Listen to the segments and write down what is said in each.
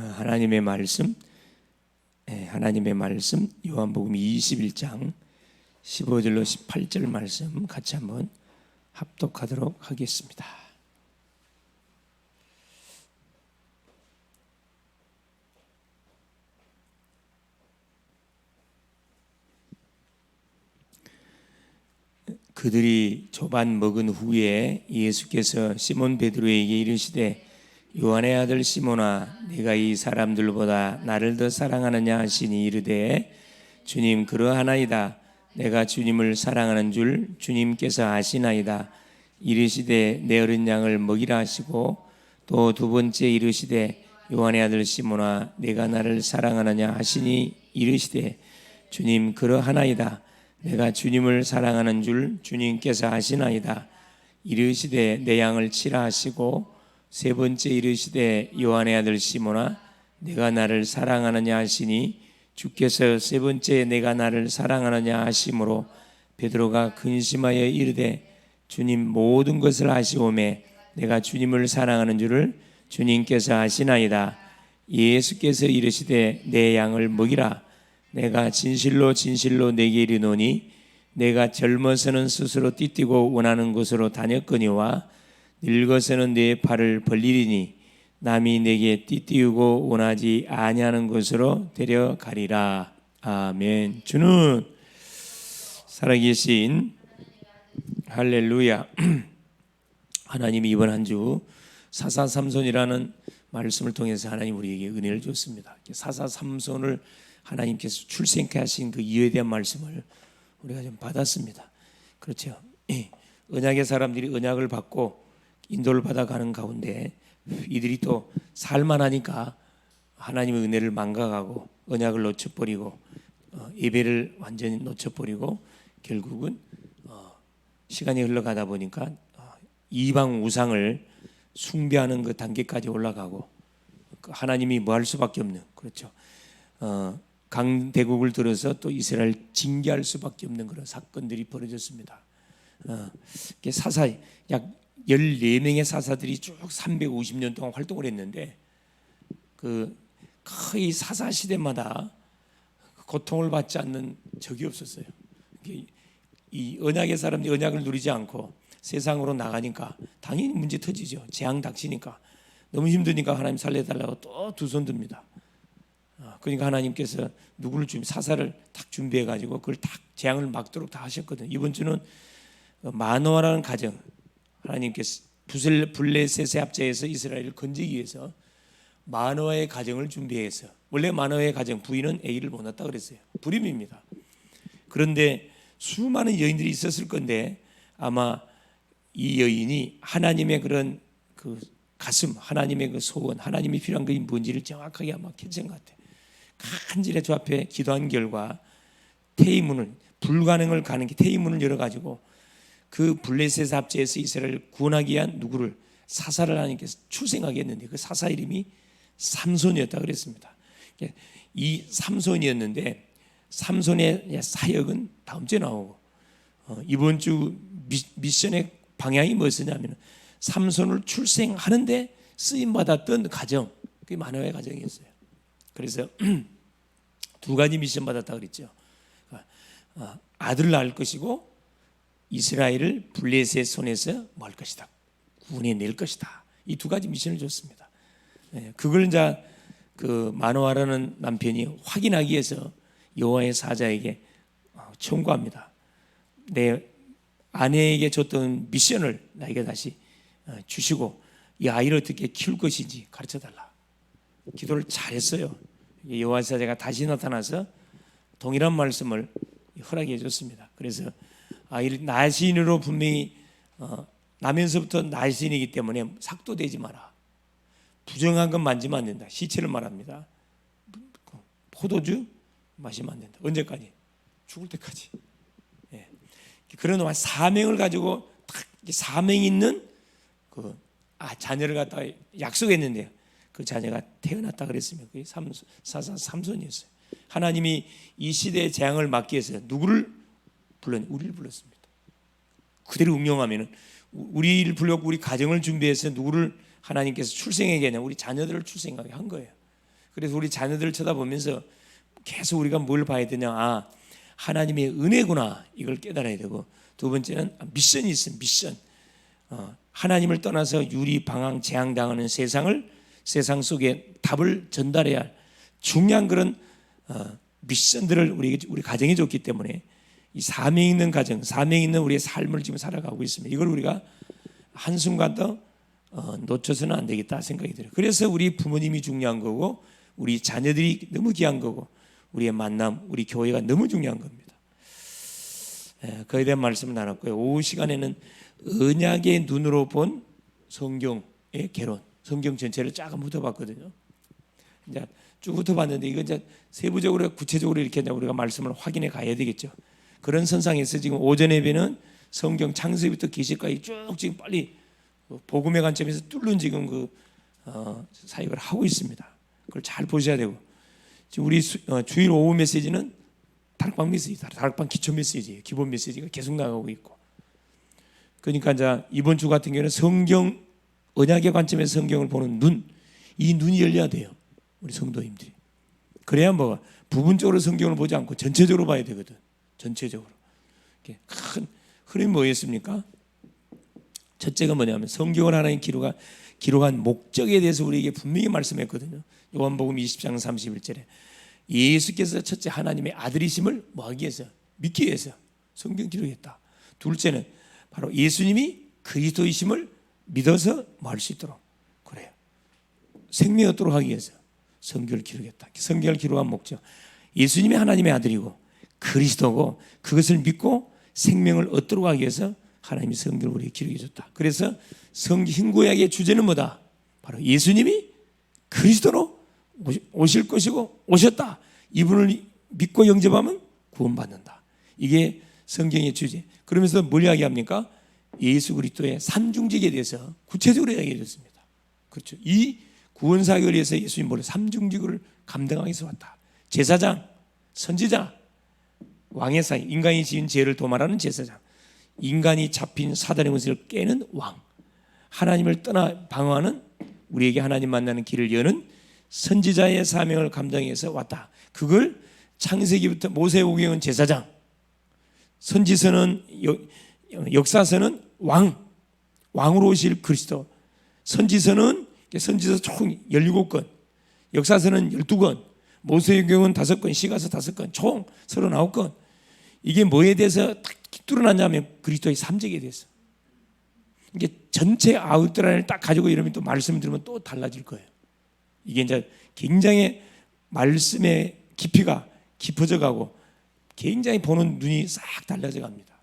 하나님의 말씀, 하나님의 말씀 요한복음 21장 15절로 18절 말씀 같이 한번 합독하도록 하겠습니다. 그들이 조반 먹은 후에 예수께서 시몬 베드로에게 이르시되 요한의 아들 시몬아 네가 이 사람들보다 나를 더 사랑하느냐 하시니 이르되 주님 그러하나이다. 내가 주님을 사랑하는 줄 주님께서 아시나이다. 이르시되 내 어린 양을 먹이라 하시고 또 두 번째 이르시되 요한의 아들 시몬아 네가 나를 사랑하느냐 하시니 이르시되 주님 그러하나이다. 내가 주님을 사랑하는 줄 주님께서 아시나이다. 이르시되 내 양을 치라 하시고 세 번째 이르시되 요한의 아들 시몬아 내가 나를 사랑하느냐 하시니 주께서 세 번째 내가 나를 사랑하느냐 하심으로 베드로가 근심하여 이르되 주님 모든 것을 아시오매 내가 주님을 사랑하는 줄을 주님께서 아시나이다. 예수께서 이르시되 내 양을 먹이라. 내가 진실로 진실로 내게 이르노니 내가 젊어서는 스스로 띠뛰고 원하는 곳으로 다녔거니와 늙어서는 내 팔을 벌리리니 남이 내게 띠띠우고 원하지 아니하는 곳으로 데려가리라. 아멘. 주는 살아계신 할렐루야. 하나님이 이번 한 주 사사삼손이라는 말씀을 통해서 하나님 우리에게 은혜를 줬습니다. 사사삼손을 하나님께서 출생케 하신 그 이유에 대한 말씀을 우리가 좀 받았습니다. 그렇죠. 언약의 사람들이 언약을 받고 인도를 받아가는 가운데 이들이 또 살만하니까 하나님의 은혜를 망각하고 언약을 놓쳐버리고 예배를 완전히 놓쳐버리고 결국은 시간이 흘러가다 보니까 이방 우상을 숭배하는 그 단계까지 올라가고 하나님이 뭐 할 수밖에 없는, 그렇죠. 강대국을 들어서 또 이스라엘 징계할 수밖에 없는 그런 사건들이 벌어졌습니다. 사사 약 14명의 사사들이 쭉 350년 동안 활동을 했는데 거의 사사 시대마다 고통을 받지 않는 적이 없었어요. 이 언약의 사람들이 언약을 누리지 않고 세상으로 나가니까 당연히 문제 터지죠. 재앙 닥치니까 너무 힘드니까 하나님 살려달라고 또 두 손 듭니다. 그러니까 하나님께서 누구를 사사를 딱 준비해가지고 그걸 딱 재앙을 막도록 다 하셨거든요. 이번 주는 마노아라는 가정, 하나님께서 블레셋의 합자에서 이스라엘을 건지기 위해서 마노아의 가정을 준비해서, 원래 마노아의 가정 부인은 아기를 못 낳았다 그랬어요. 불임입니다. 그런데 수많은 여인들이 있었을 건데 아마 이 여인이 하나님의 그런 그 가슴, 하나님의 그 소원, 하나님이 필요한 것이 뭔지를 정확하게 아마 캐치한 것 같아요. 간절히 주 앞에 기도한 결과 태의문을, 불가능을 가는 게 태의문을 열어가지고 그 블레셋 합제에서 이스라엘을 구원하기 위한 누구를, 사사를 하나님께서 출생하게 했는데 그 사사 이름이 삼손이었다 그랬습니다. 이 삼손이었는데 삼손의 사역은 다음 주에 나오고 이번 주 미션의 방향이 무엇이냐면 삼손을 출생하는데 쓰임받았던 가정, 그게 마노아의 가정이었어요. 그래서 두 가지 미션 받았다 그랬죠. 아들을 낳을 것이고 이스라엘을 블레셋의 손에서 뭐 할 것이다, 구원해낼 것이다. 이 두 가지 미션을 줬습니다. 그걸 이제 그 마노아라는 남편이 확인하기 위해서 여호와의 사자에게 청구합니다. 내 아내에게 줬던 미션을 나에게 다시 주시고 이 아이를 어떻게 키울 것인지 가르쳐달라. 기도를 잘했어요. 여호와의 사자가 다시 나타나서 동일한 말씀을 허락해 줬습니다. 그래서 아이를 나신으로 분명히 나면서부터 나신이기 때문에 삭도되지 마라. 부정한 건 만지면 안 된다. 시체를 말합니다. 포도주 마시면 안 된다. 언제까지? 죽을 때까지. 그런 동안 사명을 가지고 딱 사명 있는 그 자녀를 갖다가 약속했는데요. 그 자녀가 태어났다 그랬으면 그게 사사 삼손이었어요. 하나님이 이 시대의 재앙을 막기 위해서 누구를 불렀냐? 우리를 불렀습니다. 그대로 응용하면은 우리를 불렀고 우리 가정을 준비해서 누구를 하나님께서 출생하게 하냐? 우리 자녀들을 출생하게 한 거예요. 그래서 우리 자녀들을 쳐다보면서 계속 우리가 뭘 봐야 되냐, 하나님의 은혜구나, 이걸 깨달아야 되고, 두 번째는 미션이 있습니다. 미션. 하나님을 떠나서 유리, 방황, 재앙당하는 세상 속에 답을 전달해야 할 중요한 그런 미션들을 우리 가정이 줬기 때문에 이 사명 있는 가정, 사명 있는 우리의 삶을 지금 살아가고 있습니다. 이걸 우리가 한순간도 놓쳐서는 안 되겠다 생각이 들어요. 그래서 우리 부모님이 중요한 거고, 우리 자녀들이 너무 귀한 거고, 우리의 만남, 우리 교회가 너무 중요한 겁니다. 그에 대한 말씀을 나눴고요. 오후 시간에는 언약의 눈으로 본 성경의 개론, 성경 전체를 쫙 훑어봤거든요. 이제 쭉 훑어봤는데 이거 이제 세부적으로 구체적으로 이렇게 우리가 말씀을 확인해 가야 되겠죠. 그런 선상에서 지금 오전 예배는 성경 창세기부터 계시까지 쭉 지금 빨리 복음의 관점에서 뚫는 지금 사역을 하고 있습니다. 그걸 잘 보셔야 되고, 지금 우리 주일 오후 메시지는 다락방 메시지, 다락방 기초 메시지예요. 기본 메시지가 계속 나가고 있고, 그러니까 이제 이번 주 같은 경우는 성경 언약의 관점에서 성경을 보는 눈, 이 눈이 열려야 돼요. 우리 성도님들이. 그래야 부분적으로 성경을 보지 않고 전체적으로 봐야 되거든. 전체적으로. 큰 흐름이 뭐였습니까? 첫째가 뭐냐면 성경을 하나님 기록한 목적에 대해서 우리에게 분명히 말씀했거든요. 요한복음 20장 31절에 예수께서 첫째 하나님의 아들이심을 뭐하기 위해서? 믿기 위해서 성경 기록했다. 둘째는 바로 예수님이 그리스도이심을 믿어서 뭐 할 수 있도록, 그래요, 생명이 얻도록 하기 위해서 성경을 기록했다. 성경을 기록한 목적, 예수님이 하나님의 아들이고 그리스도고 그것을 믿고 생명을 얻도록 하기 위해서 하나님이 성경을 우리에게 기록해 줬다. 그래서 흰구약의 주제는 뭐다? 바로 예수님이 그리스도로 오실 것이고 오셨다. 이분을 믿고 영접하면 구원받는다. 이게 성경의 주제. 그러면서 뭘 이야기합니까? 예수 그리스도의 삼중직에 대해서 구체적으로 이야기해 줬습니다. 그렇죠. 이 구원 사역을 위해서 예수님 뭐래? 삼중직을 감당하기 위해서 왔다. 제사장, 선지자, 왕의 사이, 인간이 지은 죄를 도말하는 제사장, 인간이 잡힌 사단의 권세를 깨는 왕, 하나님을 떠나 방황하는 우리에게 하나님 만나는 길을 여는 선지자의 사명을 감당해서 왔다. 그걸 창세기부터 모세오경은 제사장, 선지서는 역사서는 왕으로 오실 그리스도, 선지서는 선지서 총 17권, 역사서는 12권, 모세오경은 5권, 시가서 5권, 총 39권. 이게 뭐에 대해서 딱 뚫어놨냐면 그리스도의 삼직에 대해서. 이게 전체 아웃라인을 딱 가지고 이러면 또 말씀을 들으면 또 달라질 거예요. 이게 이제 굉장히 말씀의 깊이가 깊어져 가고 굉장히 보는 눈이 싹 달라져 갑니다.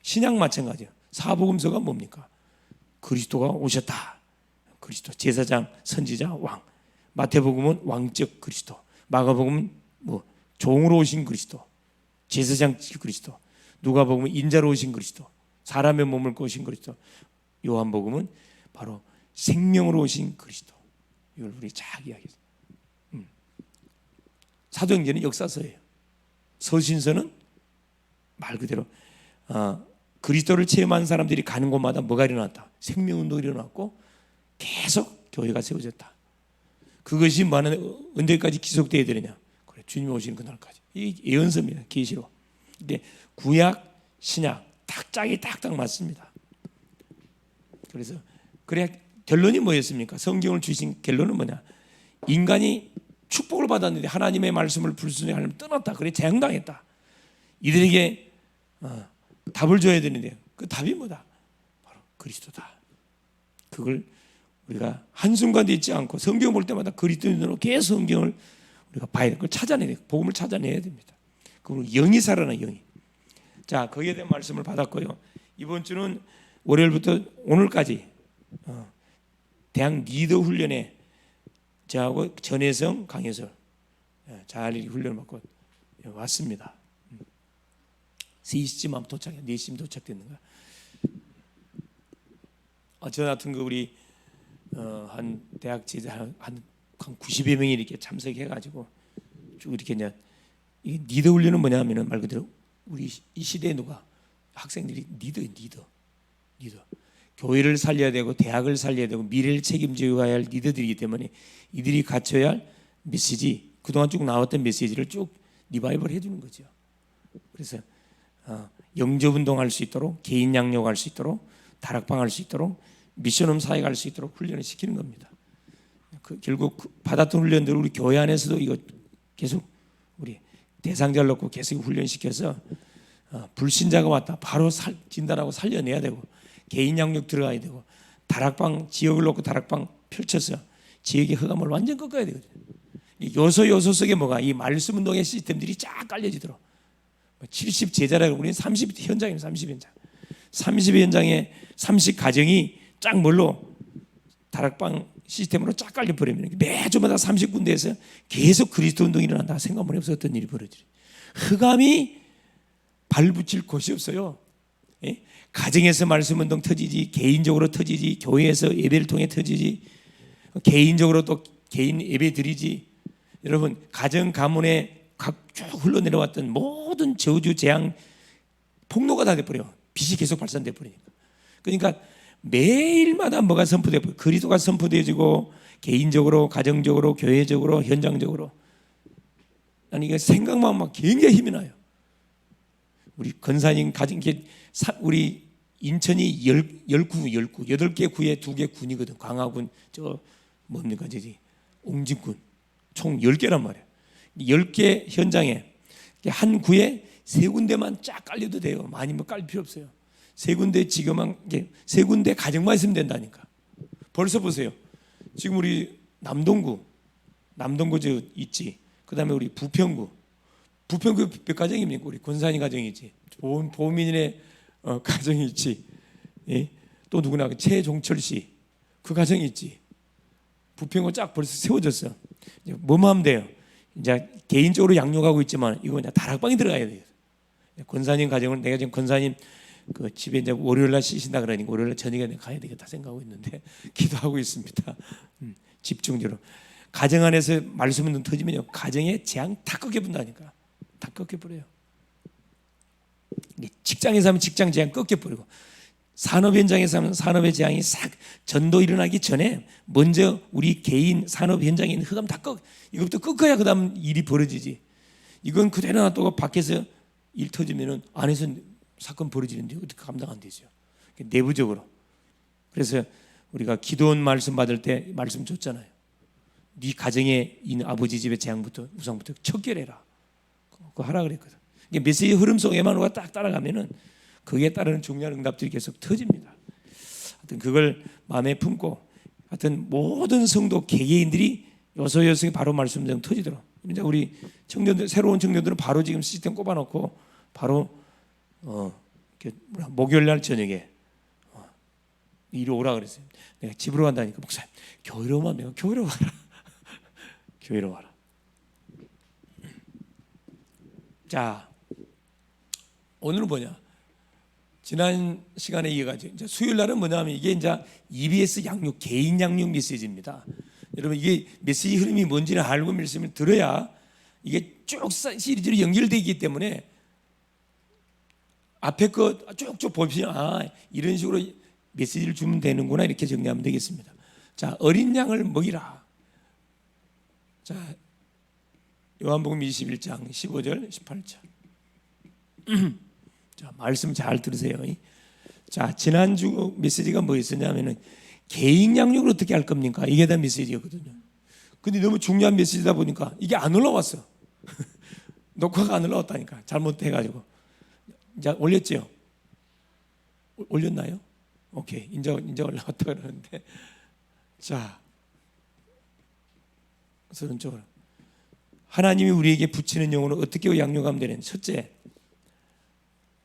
신약 마찬가지예요. 사복음서가 뭡니까? 그리스도가 오셨다. 그리스도 제사장, 선지자, 왕. 마태복음은 왕적 그리스도, 마가복음은 종으로 오신 그리스도, 제사장 그리스도, 누가복음은 인자로 오신 그리스도, 사람의 몸을 꼬신 그리스도, 요한복음은 바로 생명으로 오신 그리스도. 이걸 우리 잘 이야기했어요. 사도행전은 역사서예요. 서신서는 말 그대로 그리스도를 체험한 사람들이 가는 곳마다 뭐가 일어났다? 생명운동이 일어났고 계속 교회가 세워졌다. 그것이 언제까지 지속되어야 되느냐? 그래, 주님이 오시는 그날까지. 이 예언서입니다. 계시록. 근데 구약, 신약 딱 짝이 딱딱 맞습니다. 그래서 그래야 결론이 뭐였습니까? 성경을 주신 결론은 뭐냐? 인간이 축복을 받았는데 하나님의 말씀을 불순종해 하나님을 떠났다. 그래 재앙당했다. 이들에게 답을 줘야 되는데 그 답이 뭐다? 바로 그리스도다. 그걸 우리가 한순간도 잊지 않고 성경 볼 때마다 그리스도인으로 계속 성경을 우리가 봐야 돼. 그걸 찾아내야 돼. 복음을 찾아내야 됩니다. 그럼 영이 살아나, 영이. 자, 거기에 대한 말씀을 받았고요. 이번 주는 월요일부터 오늘까지 대학 리더 훈련에 저하고 전혜성, 강혜설 잘 훈련을 받고 왔습니다. 3시쯤 아마 도착해. 4시쯤 도착됐는가. 저 같은 거 우리 한 대학 제자 한 90여 명이 이렇게 참석해가지고 쭉 이렇게 이제 이 리더 훈련은 뭐냐면은 말 그대로 우리 이 시대에 누가 학생들이 리더 교회를 살려야 되고 대학을 살려야 되고 미래를 책임져야 할 리더들이기 때문에 이들이 갖춰야 할 메시지, 그동안 쭉 나왔던 메시지를 쭉 리바이벌 해주는 거죠. 그래서 영접 운동할 수 있도록, 개인 양육할 수 있도록, 다락방 할 수 있도록, 미션홈 사회 갈 수 있도록 훈련을 시키는 겁니다. 결국 받았던 훈련들 우리 교회 안에서도 이거 계속 우리 대상자를 놓고 계속 훈련시켜서 불신자가 왔다 바로 진단하고 살려내야 되고, 개인 양육 들어가야 되고, 다락방 지역을 놓고 다락방 펼쳐서 지역의 흑암을 완전 꺾어야 되거든요. 요소 속에 뭐가 이 말씀 운동의 시스템들이 쫙 깔려지도록 70 제자라고 우리는 30 현장이에요. 30 현장. 30 현장에 30 가정이 쫙 뭘로 다락방 시스템으로 쫙 깔려 버리면 매주마다 30군데에서 계속 그리스도 운동이 일어난다. 생각만 해보세요. 어떤 일이 벌어지지. 흑암이 발붙일 곳이 없어요. 예? 가정에서 말씀 운동 터지지, 개인적으로 터지지, 교회에서 예배를 통해 터지지, 개인적으로 또 개인 예배 드리지. 여러분 가정 가문에 쭉 흘러내려왔던 모든 저주 재앙 폭로가 다 돼버려. 빛이 계속 발산돼 버리니까. 그러니까 매일마다 뭐가 선포돼 버려. 그리스도가 선포되어지고, 개인적으로, 가정적으로, 교회적으로, 현장적으로. 아니 이게 생각만 막 굉장히 힘이 나요. 우리 권사님 가정, 우리 인천이 8개 구에 2개 군이거든. 광화군, 저 뭡니까 저기 옹진군 총 10개란 말이에요. 10개 현장에 한 구에 3군데만 쫙 깔려도 돼요. 많이 뭐 깔 필요 없어요. 3군데 지금은 3군데 가정만 있으면 된다니까. 벌써 보세요. 지금 우리 남동구 저 있지. 그다음에 우리 부평구 몇 가정입니까? 우리 권산이 가정이 있지. 보민의 가정이 있지. 예? 또 누구나 최종철 씨 그 가정이 있지. 부평구 쫙 벌써 세워졌어. 뭐만 하면 돼요. 이제 개인적으로 양육하고 있지만 이거 이제 다락방에 들어가야 돼요. 권사님 가정은 내가 지금 권사님 그 집에 이제 월요일날 쉬신다 그러니까 월요일 저녁에 내가 가야 되겠다 생각하고 있는데 기도하고 있습니다. 집중적으로 가정 안에서 말씀은 터지면요 가정의 재앙 다 꺾여본다니까. 다 꺾여버려요. 직장에서 하면 직장 재앙 꺾여버리고, 산업 현장에서 하면 산업의 재앙이 싹 전도 일어나기 전에 먼저 우리 개인 산업 현장에 있는 흑암 다 이것부터 꺾어야 그 다음 일이 벌어지지. 이건 그대로 놔두고 밖에서 일 터지면은 안에서 사건 벌어지는데 어떻게 감당 안 되죠. 내부적으로. 그래서 우리가 기도원 말씀 받을 때 말씀 줬잖아요. 네 가정에 있는 아버지 집의 재앙부터 우상부터 척결해라. 그거 하라 그랬거든. 메시지 흐름 속에만 우리가 딱 따라가면은 거기에 따르는 중요한 응답들이 계속 터집니다. 하여튼 그걸 마음에 품고, 하여튼 모든 성도 개개인들이 요소요소에 바로 말씀 좀 터지도록. 이제 우리 청년들, 새로운 청년들은 바로 지금 시스템 꼽아놓고 바로 목요일 날 저녁에 이리 오라 그랬어요. 내가 집으로 간다니까 목사님 교회로 오면 내가 교회로 와라. 교회로 와라. 자, 오늘은 뭐냐? 지난 시간에 이어가지고 이제 수요일 날은 뭐냐면 이게 이제 EBS 양육, 개인 양육 메시지입니다. 여러분 이게 메시지 흐름이 뭔지를 알고 말씀을 들어야 이게 쭉 시리즈로 연결되기 때문에 앞에 거 쭉쭉 보시면 이런 식으로 메시지를 주면 되는구나 이렇게 정리하면 되겠습니다. 자, 어린 양을 먹이라. 자, 요한복음 21장 15절 18절. 자, 말씀 잘 들으세요. 자, 지난주 메시지가 뭐였었냐면은 개인 양육을 어떻게 할 겁니까? 이게 다 메시지였거든요. 근데 너무 중요한 메시지다 보니까 이게 안 올라왔어. 녹화가 안 올라왔다니까. 잘못해가지고. 이제 올렸죠? 올렸나요? 오케이. 이제 올라왔다 그러는데. 자, 서른 쪽으로. 하나님이 우리에게 붙이는 영혼을 어떻게 양육하면 되는? 첫째,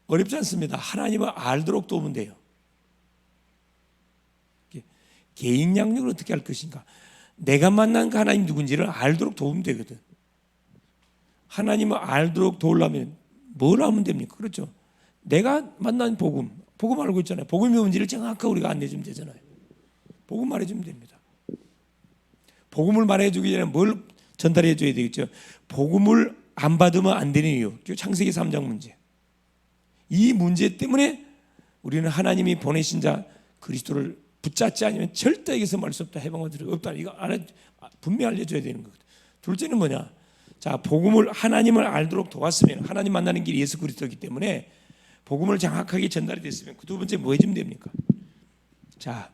어렵지 않습니다. 하나님을 알도록 도우면 돼요. 개인 양육을 어떻게 할 것인가? 내가 만난 그 하나님 누군지를 알도록 도우면 되거든. 하나님을 알도록 도우려면 뭘 하면 됩니까? 그렇죠. 내가 만난 복음 알고 있잖아요. 복음의 문제를 정확하게 우리가 안내주면 되잖아요. 복음 말해주면 됩니다. 복음을 말해주기 전에 뭘 전달해 줘야 되겠죠. 복음을 안 받으면 안 되는 이유. 창세기 3장 문제. 이 문제 때문에 우리는 하나님이 보내신 자 그리스도를 붙잡지 않으면 절대 여기서 말 수 없다. 해방받을 수 없다. 이거 분명히 알려줘야 되는 거거든. 둘째는 뭐냐? 자, 복음을 하나님을 알도록 도왔으면 하나님 만나는 길이 예수 그리스도이기 때문에 복음을 정확하게 전달이 됐으면 그 두 번째 뭐 해주면 됩니까? 자,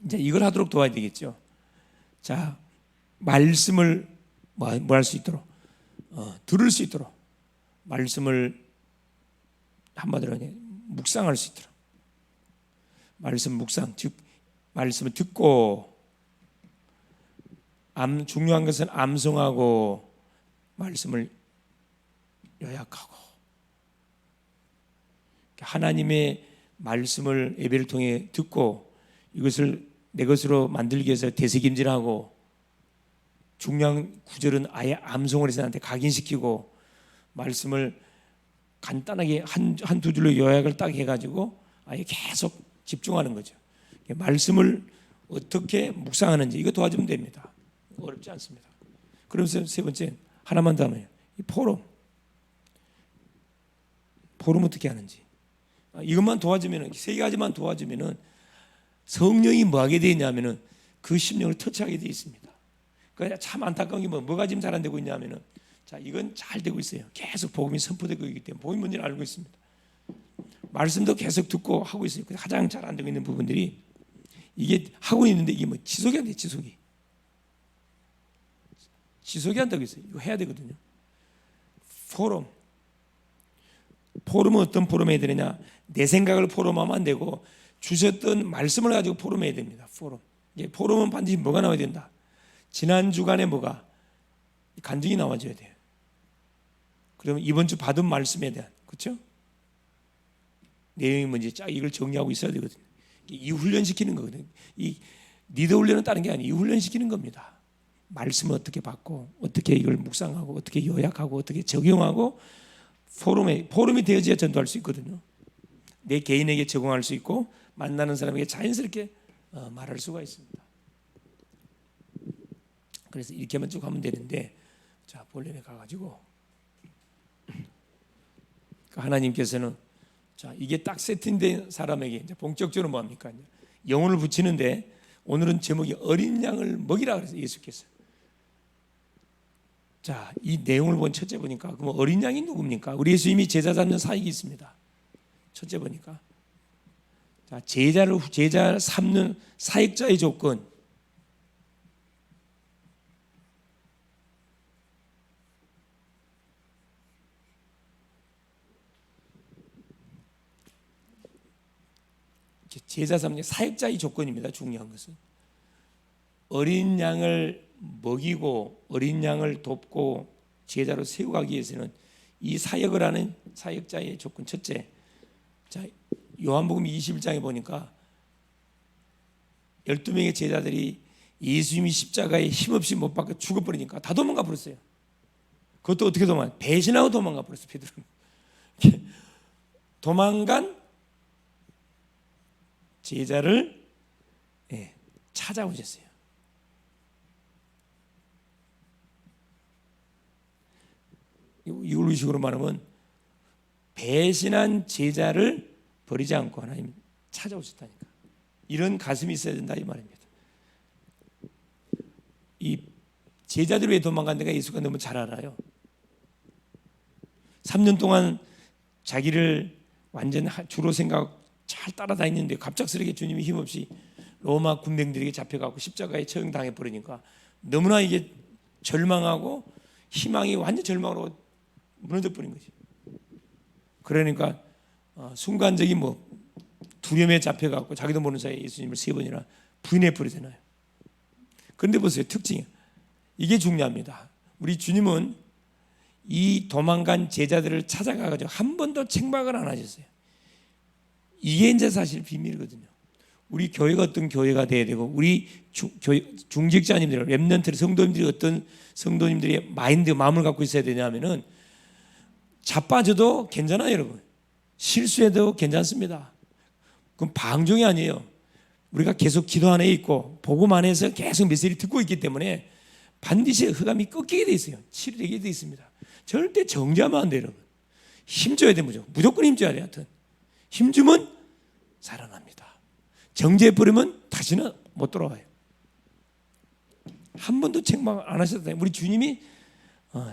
이제 이걸 하도록 도와야 되겠죠. 자, 말씀을 뭐 할 수 있도록 들을 수 있도록 말씀을 한마디로 묵상할 수 있도록 말씀 묵상 즉 말씀을 듣고 중요한 것은 암송하고 말씀을 요약하고 하나님의 말씀을 예배를 통해 듣고 이것을 내 것으로 만들기 위해서 되새김질하고 중요한 구절은 아예 암송을 해서 나한테 각인시키고 말씀을 간단하게 한두 줄로 요약을 딱 해가지고 아예 계속 집중하는 거죠. 말씀을 어떻게 묵상하는지 이거 도와주면 됩니다. 어렵지 않습니다. 그러면서 세 번째 하나만 더 하면 이 포럼 어떻게 하는지 이것만 도와주면은 세 가지만 도와주면은 성령이 뭐 하게 되어 있냐면은 그 심령을 터치하게 되어 있습니다. 그러니까 참 안타까운 게 뭐가 지금 잘 안 되고 있냐면은 자 이건 잘 되고 있어요. 계속 복음이 선포되고 있기 때문에 복음이 뭔지를 알고 있습니다. 말씀도 계속 듣고 하고 있어요. 가장 잘 안 되고 있는 부분들이 이게 하고 있는데 이게 뭐 지속이 안 돼. 지속이 안 되고 있어요. 이거 해야 되거든요. 포럼은 어떤 포럼 해야 되느냐? 내 생각을 포럼하면 안 되고 주셨던 말씀을 가지고 포럼해야 됩니다. 포럼은 반드시 뭐가 나와야 된다. 지난 주간에 뭐가 간증이 나와줘야 돼요. 그러면 이번 주 받은 말씀에 대한 그렇죠? 내용이 뭔지 쫙 이걸 정리하고 있어야 되거든요. 이 훈련시키는 거거든요. 이 리더 훈련은 다른 게 아니에요. 이 훈련시키는 겁니다. 말씀을 어떻게 받고 어떻게 이걸 묵상하고 어떻게 요약하고 어떻게 적용하고 포럼이 되어져야 전도할 수 있거든요. 내 개인에게 적용할 수 있고 만나는 사람에게 자연스럽게 말할 수가 있습니다. 그래서 이렇게만 쭉 하면 되는데 자 본론에 가가지고 하나님께서는 자 이게 딱 세팅된 사람에게 이제 본격적으로 뭐합니까? 영혼을 붙이는데 오늘은 제목이 어린 양을 먹이라 그래서 예수께서 자 이 내용을 본 첫째 보니까 그럼 어린 양이 누굽니까? 우리 예수님이 제자 잡는 사역이 있습니다. 첫째 보니까 자 제자 삼는 사역자의 조건 제자 삼는 사역자의 조건입니다. 중요한 것은 어린 양을 먹이고 어린 양을 돕고 제자로 세워가기 위해서는 이 사역을 하는 사역자의 조건 첫째 자 요한복음 21장에 보니까 12명의 제자들이 예수님이 십자가에 힘없이 못 박혀 죽어버리니까 다 도망가 버렸어요. 그것도 어떻게 배신하고 도망가 버렸어요. 베드로는 도망간 제자를 찾아오셨어요. 이걸 식으로 말하면 배신한 제자를 버리지 않고 하나님 찾아오셨다니까. 이런 가슴이 있어야 된다 이 말입니다. 이 제자들이 왜 도망간 데가 예수가 너무 잘 알아요. 3년 동안 자기를 완전 주로 생각 잘 따라다니는데 갑작스럽게 주님이 힘없이 로마 군병들에게 잡혀가고 십자가에 처형당해 버리니까 너무나 이게 절망하고 희망이 완전 절망으로 무너져 버린 거지. 그러니까 순간적인 두려움에 잡혀가고 자기도 모르는 사이에 예수님을 3번이나 부인해 버리잖아요. 그런데 보세요, 특징이 이게 중요합니다. 우리 주님은 이 도망간 제자들을 찾아가가지고 한 번도 책망을 안 하셨어요. 이게 이제 사실 비밀이거든요. 우리 교회가 어떤 교회가 돼야 되고 우리 중직자님들, 렘넌트 성도님들이 어떤 성도님들의 마음을 갖고 있어야 되냐면은 자빠져도 괜찮아요, 여러분. 실수해도 괜찮습니다. 그럼 방종이 아니에요. 우리가 계속 기도 안에 있고 복음 안에서 계속 메시지를 듣고 있기 때문에 반드시 흑암이 꺾이게 돼 있어요. 치료되게 돼 있습니다. 절대 정죄하면 안 돼요, 여러분. 힘줘야 돼, 무조건 힘줘야 돼. 하여튼 힘주면 살아납니다. 정죄해버리면 다시는 못 돌아와요. 한 번도 책망 안 하셨다. 우리 주님이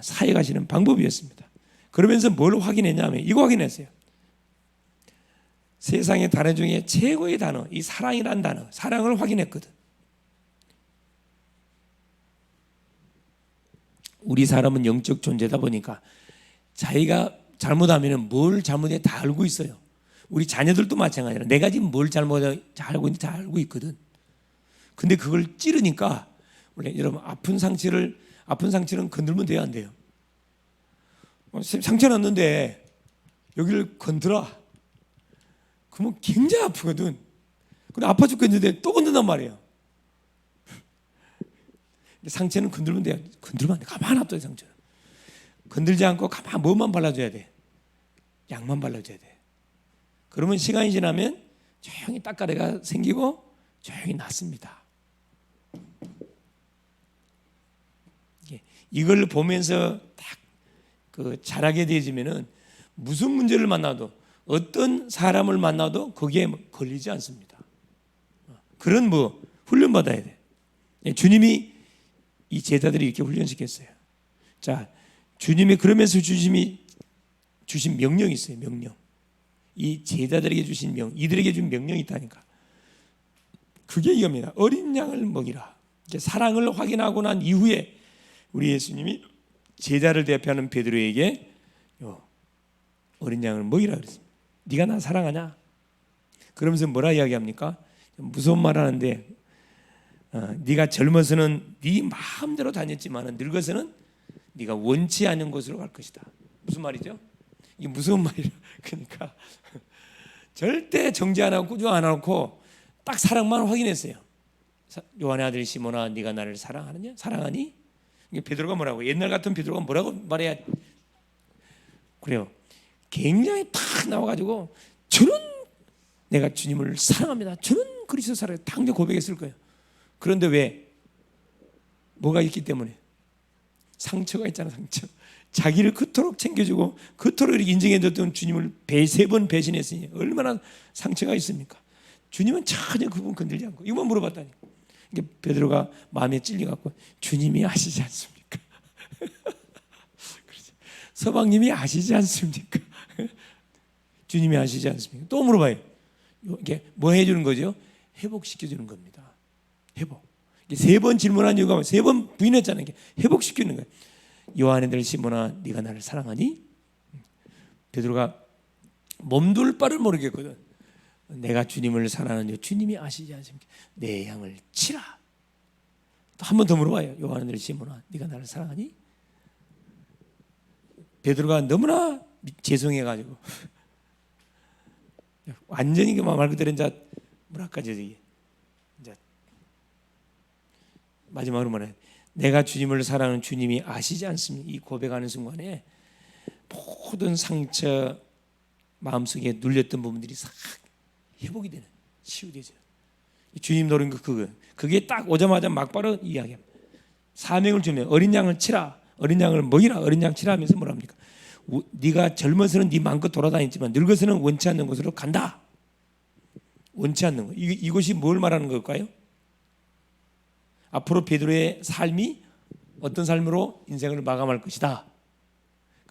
사역하시는 방법이었습니다. 그러면서 뭘 확인했냐면 이거 확인했어요. 세상의 단어 중에 최고의 단어, 이 사랑이라는 단어, 사랑을 확인했거든. 우리 사람은 영적 존재다 보니까 자기가 잘못하면 뭘 잘못해 다 알고 있어요. 우리 자녀들도 마찬가지라. 내가 지금 뭘 잘못해 알고 있는지 다 알고 있거든. 근데 그걸 찌르니까 원래 여러분 아픈 상처는 건들면 돼요, 안 돼요? 상처 났는데 여기를 건드려. 그러면 굉장히 아프거든. 근데 아파 죽겠는데 또 건든단 말이에요. 상처는 건들면 돼요. 건들면 안 돼. 가만 놔둬요, 상처는. 건들지 않고 가만 뭐만 발라줘야 돼. 약만 발라줘야 돼. 그러면 시간이 지나면 조용히 딱가래가 생기고 조용히 낫습니다. 이걸 보면서 딱 자라게 되어지면은 무슨 문제를 만나도 어떤 사람을 만나도 거기에 걸리지 않습니다. 그런 훈련 받아야 돼. 주님이 이 제자들이 이렇게 훈련시켰어요. 자, 주님이 그러면서 주신 명령이 있어요. 명령. 이 제자들에게 주신 이들에게 준 명령이 있다니까. 그게 이겁니다. 어린 양을 먹이라. 사랑을 확인하고 난 이후에 우리 예수님이 제자를 대표하는 베드로에게 어린 양을 먹이라 그랬습니다. 네가 나 사랑하냐? 그러면서 뭐라 이야기합니까? 무서운 말 하는데 네가 젊어서는 네 마음대로 다녔지만 늙어서는 네가 원치 않은 곳으로 갈 것이다. 무슨 말이죠? 이게 무서운 말이라. 그러니까 절대 정죄 안 하고 꾸중 안 하고 딱 사랑만 확인했어요. 요한의 아들 시몬아, 네가 나를 사랑하느냐? 사랑하니? 베드로가 뭐라고? 옛날 같은 베드로가 뭐라고 말해야 그래요? 굉장히 탁 나와가지고 저는 내가 주님을 사랑합니다. 저는 그리스도 사랑해. 당장 고백했을 거예요. 그런데 왜? 뭐가 있기 때문에? 상처가 있잖아, 상처. 자기를 그토록 챙겨주고 그토록 이렇게 인정해줬던 주님을 3번 배신했으니 얼마나 상처가 있습니까? 주님은 전혀 그분 건들지 않고 이것만 물어봤다니. 이게 베드로가 마음에 찔려갖고 주님이 아시지 않습니까? 서방님이 아시지 않습니까? 주님이 아시지 않습니까? 또 물어봐요. 이게 뭐 해주는 거죠? 회복시켜주는 겁니다. 회복. 3번 질문한 이유가 3번 부인했잖아요. 회복시키는 거예요. 요한의 아들 시몬아, 네가 나를 사랑하니? 베드로가 몸둘 바를 모르겠거든. 내가 주님을 사랑하는데 주님이 아시지 않습니까? 내 양을 치라. 또 한 번 더 물어봐요. 요한의 아들 시몬아, 네가 나를 사랑하니? 베드로가 너무나 죄송해가지고 완전히 말 그대로 이제 뭐랄까 이제 마지막으로 말해. 내가 주님을 사랑하는 주님이 아시지 않습니까? 이 고백하는 순간에 모든 상처, 마음속에 눌렸던 부분들이 싹 회복이 되는, 치유되죠. 주님 노린 거 그게 딱 오자마자 막바로 이야기합니다. 사명을 주면 어린 양을 치라, 어린 양을 먹이라, 어린 양 치라 하면서 뭐라 합니까? 네가 젊어서는 네 마음껏 돌아다녔지만 늙어서는 원치 않는 곳으로 간다. 원치 않는 것. 이것이 뭘 말하는 걸까요? 앞으로 베드로의 삶이 어떤 삶으로 인생을 마감할 것이다.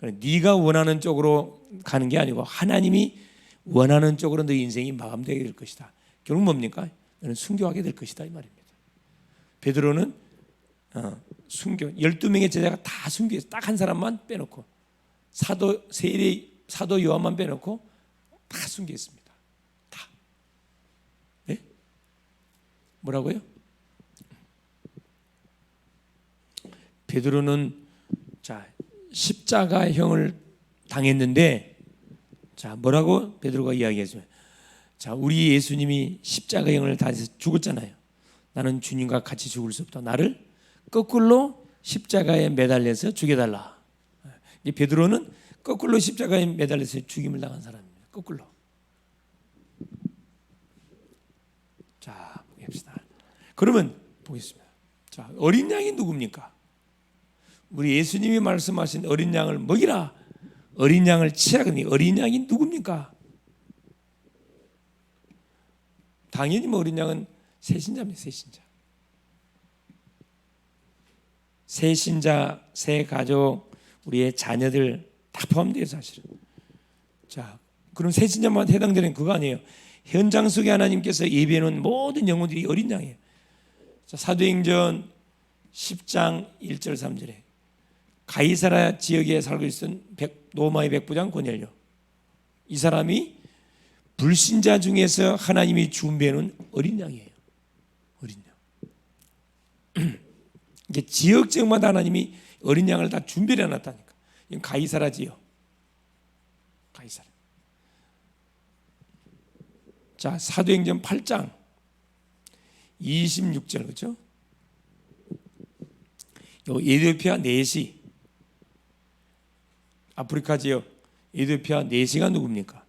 네가 원하는 쪽으로 가는 게 아니고 하나님이 원하는 쪽으로 너 인생이 마감되게 될 것이다. 결국 뭡니까? 너는 순교하게 될 것이다 이 말입니다. 베드로는 순교 12명의 제자가 다 순교해서 딱 한 사람만 빼놓고 사도 요한만 빼놓고 다 순교했습니다. 다. 네? 뭐라고요? 베드로는 십자가형을 당했는데 뭐라고 베드로가 이야기했어요? 우리 예수님이 십자가형을 당해서 죽었잖아요. 나는 주님과 같이 죽을 수 없다. 나를 거꾸로 십자가에 매달려서 죽여달라. 베드로는 거꾸로 십자가에 매달려서 죽임을 당한 사람입니다. 거꾸로. 봅시다. 그러면 보겠습니다. 어린 양이 누굽니까? 우리 예수님이 말씀하신 어린 양을 먹이라, 어린 양을 치라. 근데 어린 양이 누굽니까? 당연히 어린 양은 새신자입니다. 새신자. 새 신자, 새 가족, 우리의 자녀들 다 포함돼요 사실은. 자, 그럼 새 신자만 해당되는 그거 아니에요. 현장 속에 하나님께서 예비해놓은 모든 영혼들이 어린 양이에요. 자, 사도행전 10장 1절 3절에 가이사라 지역에 살고 있던 로마의 백부장 고넬료, 이 사람이 불신자 중에서 하나님이 준비해놓은 어린 양이에요. 어린 양. 이게 지역적마다 하나님이 어린 양을 다 준비해 놨다니까. 이건 가이사라 지역. 가이사라. 자, 사도행전 8장 26절 그렇죠? 에티오피아 내시, 아프리카 지역 에티오피아 내시가 누굽니까?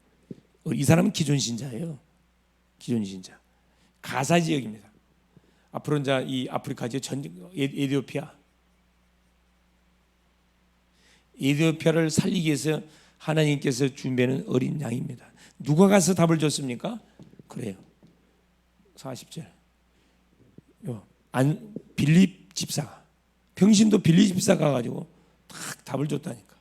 이 사람은 기존 신자예요. 기존 신자. 가사 지역입니다. 앞으로 이제 이 아프리카 지역 에티오피아를 살리기 위해서 하나님께서 준비하는 어린 양입니다. 누가 가서 답을 줬습니까? 그래요. 40절. 빌립 집사가, 평신도 빌립 집사가 가지고 딱 답을 줬다니까.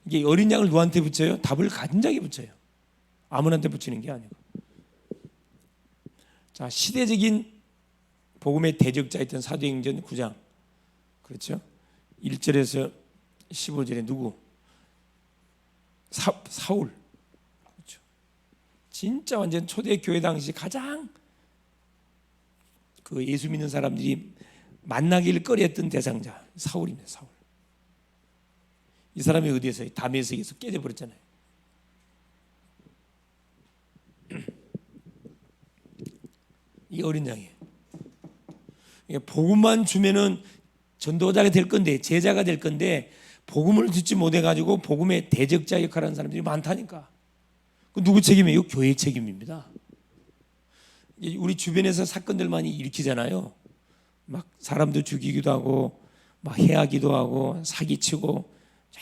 이게 어린 양을 누구한테 붙여요? 답을 가진 자에게 붙여요. 아무한테 붙이는 게 아니고. 자, 시대적인 복음의 대적자였던 사도행전 9장, 그렇죠? 1절에서 15절에 누구? 사울. 그렇죠? 진짜 완전 초대 교회 당시 가장 그 예수 믿는 사람들이 만나길 꺼렸던 대상자 사울입니다. 사울. 이 사람이 어디에서? 다메섹에서 깨져버렸잖아요. 이 어린 양이에요. 복음만 주면은 전도자가 될 건데, 제자가 될 건데, 복음을 듣지 못해가지고 복음의 대적자 역할을 하는 사람들이 많다니까. 그 누구 책임이에요? 교회 책임입니다. 우리 주변에서 사건들 많이 일으키잖아요. 막 사람도 죽이기도 하고, 막 해하기도 하고, 사기치고,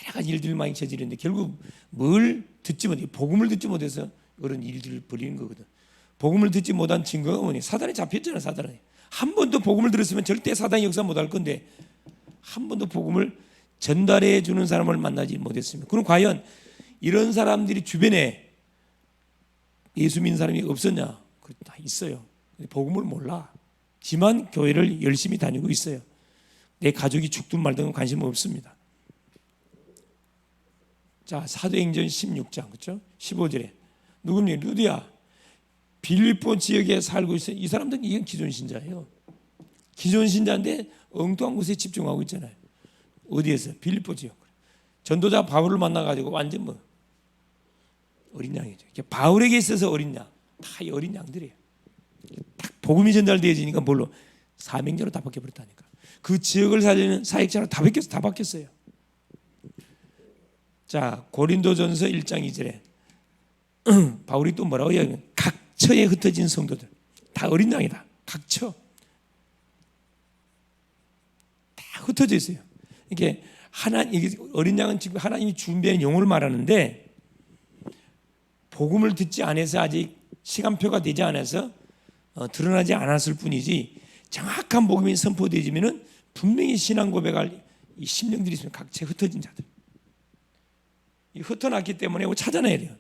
여러 가지 일들을 많이 저지르는데 결국 뭘 듣지 못해, 복음을 듣지 못해서 그런 일들을 벌이는 거거든. 복음을 듣지 못한 증거가 뭐니? 사단에 잡혔잖아. 사단에 한 번도 복음을 들었으면 절대 사단이 역사 못할 건데 한 번도 복음을 전달해 주는 사람을 만나지 못했습니다. 그럼 과연 이런 사람들이 주변에 예수 믿는 사람이 없었냐? 다 있어요. 근데 복음을 몰라. 지만 교회를 열심히 다니고 있어요. 내 가족이 죽든 말든 관심 없습니다. 자, 사도행전 16장 그렇죠? 15절에 누구니? 루디아, 빌립보 지역에 살고 있어요. 이 사람들은 이건 기존 신자예요. 기존 신자인데 엉뚱한 곳에 집중하고 있잖아요. 어디에서? 빌립보 지역. 전도자 바울을 만나가지고 완전 뭐 어린 양이죠. 바울에게 있어서 어린 양, 다 어린 양들이에요. 딱 복음이 전달되어지니까 뭘로? 사명자로 다 바뀌어버렸다니까. 그 지역을 살리는 사역자로 다 바뀌었어요. 자, 고린도전서 1장 2절에 바울이 또 뭐라고 이야기해요? 각처에 흩어진 성도들 다 어린 양이다. 각처 다 흩어져 있어요. 이게 어린 양은 지금 하나님이 준비한 영혼을 말하는데 복음을 듣지 않아서 아직 시간표가 되지 않아서 드러나지 않았을 뿐이지 정확한 복음이 선포되지면은 분명히 신앙 고백할 이 심령들이 있으면 각처에 흩어진 자들. 이 흩어놨기 때문에 이거 찾아내야 돼요.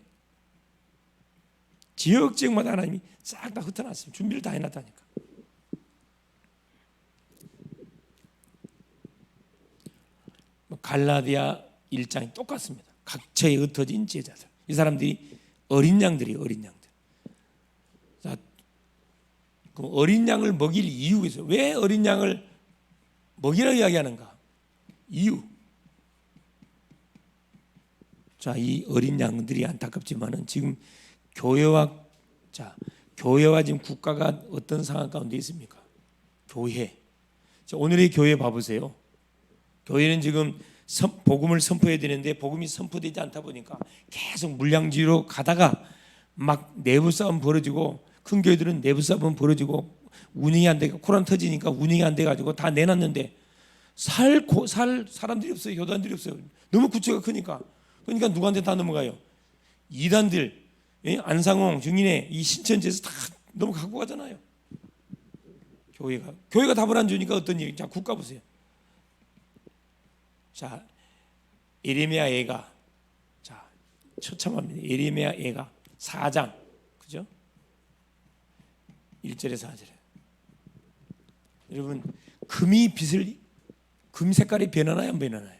지역마다 하나님이 싹 다 흩어놨어요. 준비를 다 해놨다니까. 갈라디아 1장이 똑같습니다. 각처에 흩어진 제자들. 이 사람들이 어린 양들이 어린 양들. 자, 그 어린 양을 먹일 이유가 있어요. 왜 어린 양을 먹이라고 이야기하는가? 이유. 자, 이 어린 양들이 안타깝지만은 지금 교회와 지금 국가가 어떤 상황 가운데 있습니까? 교회. 자, 오늘의 교회 봐보세요. 교회는 지금 복음을 선포해야 되는데 복음이 선포되지 않다 보니까 계속 물량지로 가다가 막 내부 싸움 벌어지고 큰 교회들은 내부 싸움 벌어지고 운영이 안 되고 코로나 터지니까 운영이 안 돼가지고 다 내놨는데 살 사람들이 없어요. 교단들이 없어요. 너무 구체가 크니까. 그러니까 누구한테 다 넘어가요? 이단들, 안상홍, 증인회, 이 신천지에서 다 넘어가고 가잖아요. 교회가 답을 안 주니까 어떤 일이? 자, 국가 보세요. 자, 예레미야 애가, 자, 처참합니다. 예레미야 애가 4장, 그죠? 1절에 4절에. 여러분, 금 색깔이 변하나요, 안 변하나요?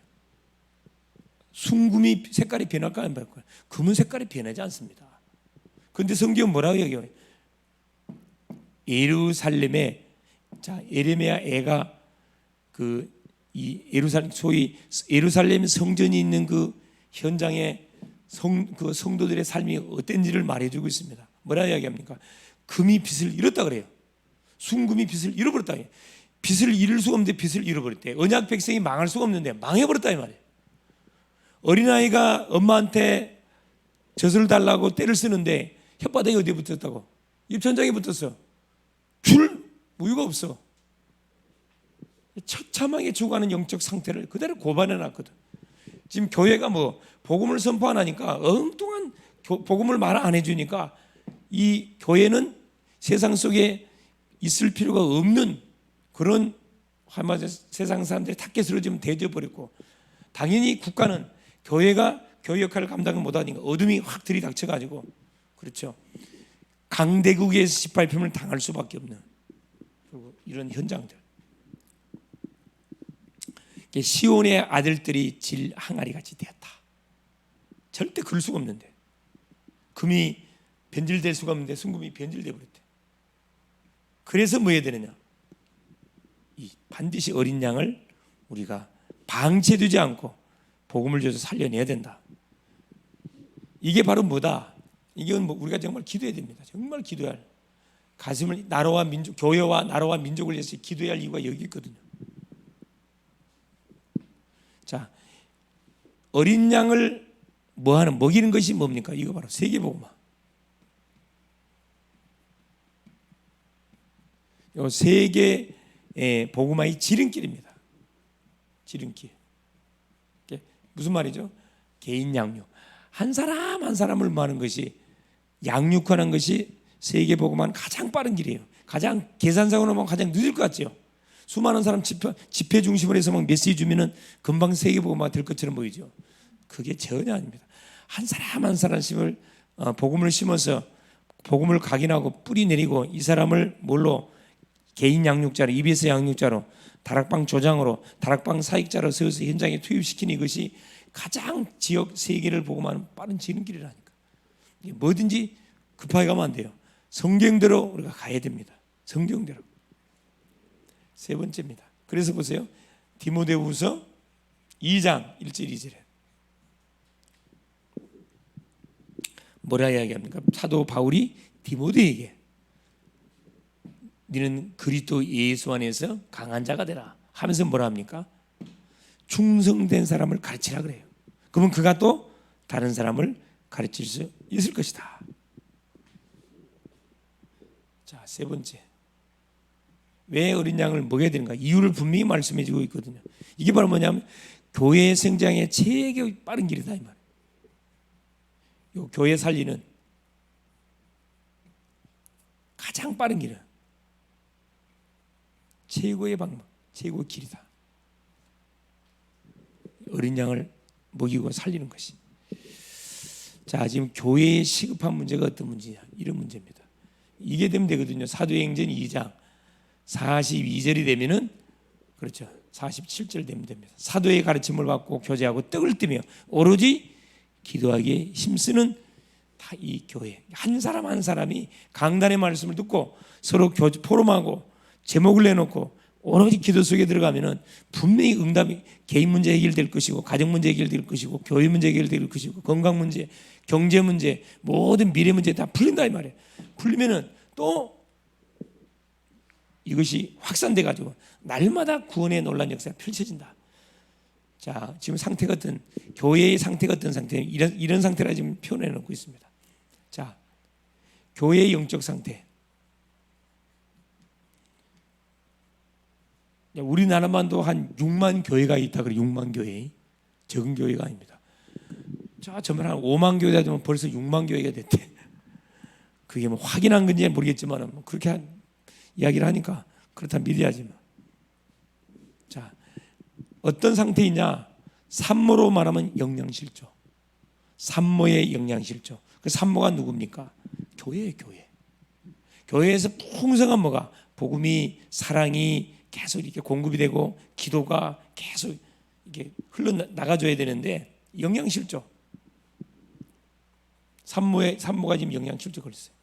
순금이 색깔이 변할까요, 안 변할까요? 금은 색깔이 변하지 않습니다. 그런데 성경은 뭐라고 얘기해요? 예루살렘에, 자, 예레미야 애가 이 소위 예루살렘 성전이 있는 그 현장에 그 성도들의 삶이 어땠는지를 말해주고 있습니다. 뭐라 이야기합니까? 금이 빛을 잃었다 그래요. 순금이 빛을 잃어버렸다. 빛을 잃을 수가 없는데 빛을 잃어버렸대. 언약 백성이 망할 수가 없는데 망해버렸다 이 말이에요. 어린아이가 엄마한테 젖을 달라고 때를 쓰는데 혓바닥에 어디에 붙었다고? 입천장에 붙었어. 줄 우유가 없어. 처참하게 죽어가는 영적 상태를 그대로 고반해 놨거든. 지금 교회가 뭐 복음을 선포 안 하니까 엉뚱한 복음을 말 안 해주니까 이 교회는 세상 속에 있을 필요가 없는 그런 세상 사람들이 탁계스러워지면 대져버렸고, 당연히 국가는 교회가 교회 역할을 감당을 못하니까 어둠이 확 들이닥쳐가지고, 그렇죠, 강대국에서 짓밟힘을 당할 수밖에 없는 이런 현장들. 시온의 아들들이 질 항아리 같이 되었다. 절대 그럴 수가 없는데, 금이 변질될 수가 없는데 순금이 변질돼 버렸대. 그래서 뭐 해야 되느냐? 반드시 어린 양을 우리가 방치되지 않고 복음을 줘서 살려내야 된다. 이게 바로 뭐다? 이건 뭐 우리가 정말 기도해야 됩니다. 정말 기도해야 할, 가슴을, 나라와 민족, 교회와 나라와 민족을 위해서 기도해야 할 이유가 여기 있거든요. 자, 어린 양을 먹이는 것이 뭡니까? 이거 바로 세계복음화. 이 세계 복음화의 지름길입니다. 지름길. 무슨 말이죠? 개인 양육. 한 사람 한 사람을 모아는 것이, 양육하는 것이 세계 복음화는 가장 빠른 길이에요. 가장 계산상으로 보면 가장 늦을 것 같죠. 수많은 사람 집회 중심으로 해서 막 메시지 주면은 금방 세계 복음화 될 것처럼 보이죠. 그게 전혀 아닙니다. 한 사람 한 사람씩을 복음을 심어서 복음을 각인하고 뿌리 내리고, 이 사람을 뭘로, 개인 양육자로, EBS 양육자로, 다락방 조장으로, 다락방 사역자로 세워서 현장에 투입시키는 이것이 가장 지역 세계를 복음하는 빠른 지름길이라니까. 뭐든지 급하게 가면 안 돼요. 성경대로 우리가 가야 됩니다. 성경대로. 세 번째입니다. 그래서 보세요. 디모데후서 2장 1절 2절에 뭐라 이야기합니까? 사도 바울이 디모데에게 너는 그리스도 예수 안에서 강한 자가 되라 하면서 뭐라 합니까? 충성된 사람을 가르치라 그래요. 그러면 그가 또 다른 사람을 가르칠 수 있을 것이다. 자, 세 번째, 왜 어린 양을 먹여야 되는가? 이유를 분명히 말씀해 주고 있거든요. 이게 바로 뭐냐면 교회의 성장의 최고 빠른 길이다 이 말이에요. 요 교회 살리는 가장 빠른 길은 최고의 방법, 최고의 길이다. 어린 양을 먹이고 살리는 것이. 자, 지금 교회의 시급한 문제가 어떤 문제냐? 이런 문제입니다. 이게 되면 되거든요. 사도행전 2장 42절이 되면은, 그렇죠, 47절 되면 됩니다. 사도의 가르침을 받고 교제하고 떡을 띠며 오로지 기도하기에 힘쓰는 다 이 교회 한 사람 한 사람이 강단의 말씀을 듣고 서로 포럼하고 제목을 내놓고 오로지 기도 속에 들어가면은 분명히 응답이, 개인 문제 해결될 것이고, 가정 문제 해결될 것이고, 교회 문제 해결될 것이고, 건강 문제, 경제 문제, 모든 미래 문제 다 풀린다 이 말이에요. 풀리면은 또 이것이 확산돼 가지고 날마다 구원의 놀라운 역사가 펼쳐진다. 자, 지금 상태가 어떤, 교회의 상태가 어떤 상태, 이런 상태라 지금 표현해 놓고 있습니다. 자, 교회의 영적 상태. 우리나라만도 한 6만 교회가 있다 그래. 6만 교회. 적은 교회가 아닙니다. 자, 저번 한 5만 교회가 되면 벌써 6만 교회가 됐대. 그게 뭐 확인한 건지 모르겠지만 뭐 그렇게 이야기를 하니까 그렇다 믿어야지 뭐. 자, 어떤 상태이냐? 산모로 말하면 영양실조. 산모의 영양실조. 그 산모가 누굽니까? 교회예요, 교회. 교회에서 풍성한 뭐가 복음이, 사랑이 계속 이렇게 공급이 되고 기도가 계속 이게 흘러나가줘야 되는데 영양실조. 산모가 지금 영양실조 걸렸어요.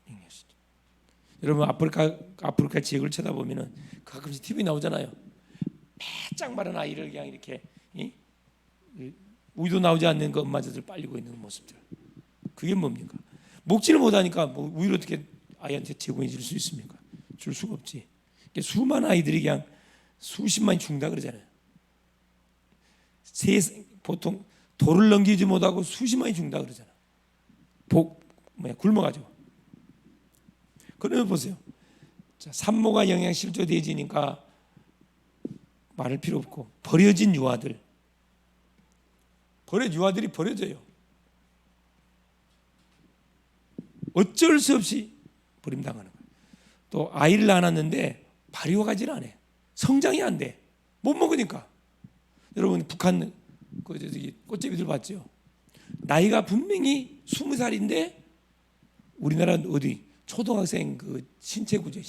영양실조. 여러분 아프리카 지역을 쳐다보면은 가끔씩 TV 나오잖아요. 빼짝 마른 아이를 그냥 이렇게 우유도 나오지 않는 그 엄마들 빨리고 있는 모습들. 그게 뭡니까? 먹지를 못하니까 뭐 우유를 어떻게 아이한테 제공해 줄 수 있습니까? 줄 수가 없지. 수많은 아이들이 그냥 수십만이 죽는다 그러잖아요. 보통 돌을 넘기지 못하고 수십만이 죽는다 그러잖아. 굶어가지고. 그러면 보세요. 자, 산모가 영양실조되어지니까 말할 필요 없고 버려진 유아들이 버려져요. 어쩔 수 없이 버림당하는 거예요. 또 아이를 낳았는데 발효가 가지 않아. 성장이 안 돼. 못 먹으니까. 여러분 북한 꽃제비들 봤죠? 나이가 분명히 20살인데 우리나라는 어디 초등학생 그 신체 구조.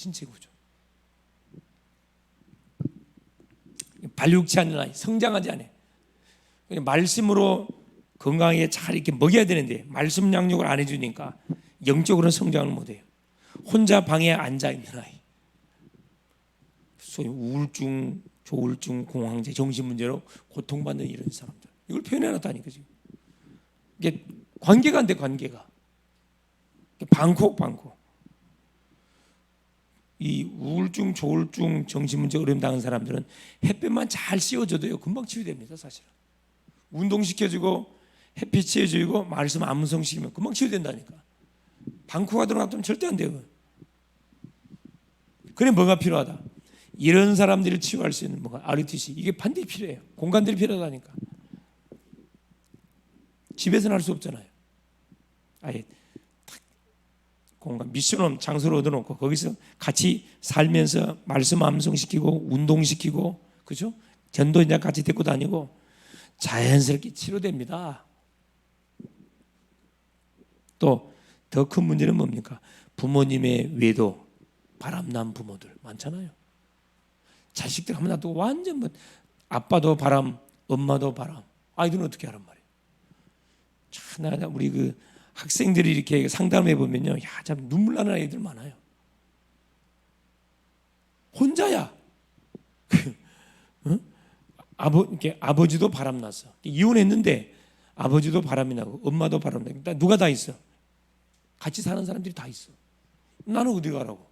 발육치 않는 아이, 성장하지 않아. 말씀으로 건강하게 잘 이렇게 먹여야 되는데 말씀 양육을 안 해주니까 영적으로는 성장을 못해요. 혼자 방에 앉아 있는 아이, 소위 우울증, 조울증, 공황제, 정신문제로 고통받는 이런 사람들, 이걸 표현해놨다니까 지금. 이게 관계가 안 돼, 관계가. 방콕. 이 우울증, 조울증, 정신문제 어려움 당한 사람들은 햇볕만 잘 씌워줘도요 금방 치유됩니다. 사실은 운동시켜주고 햇빛 씌워주고 말씀 암송시키면 금방 치유된다니까. 방콕가 들어갔다면 절대 안 돼요. 그래 뭐가 필요하다? 이런 사람들을 치유할 수 있는 뭐가 RUTC, 이게 반드시 필요해요. 공간들이 필요하다니까. 집에서는 할 수 없잖아요. 아예 공간, 미션홈 장소를 얻어놓고 거기서 같이 살면서 말씀 암송시키고 운동시키고, 그죠? 전도인자 같이 데리고 다니고 자연스럽게 치료됩니다. 또 더 큰 문제는 뭡니까? 부모님의 외도, 바람난 부모들 많잖아요. 자식들 하면 놔두고 완전 뭐 아빠도 바람, 엄마도 바람. 아이들은 어떻게 하란 말이에요? 참, 우리 그 학생들이 이렇게 상담해 보면요, 야, 참 눈물 나는 아이들 많아요. 혼자야. 아버지도 바람 났어. 이혼했는데 아버지도 바람이 나고 엄마도 바람 나고 누가 다 있어? 같이 사는 사람들이 다 있어. 나는 어디 가라고?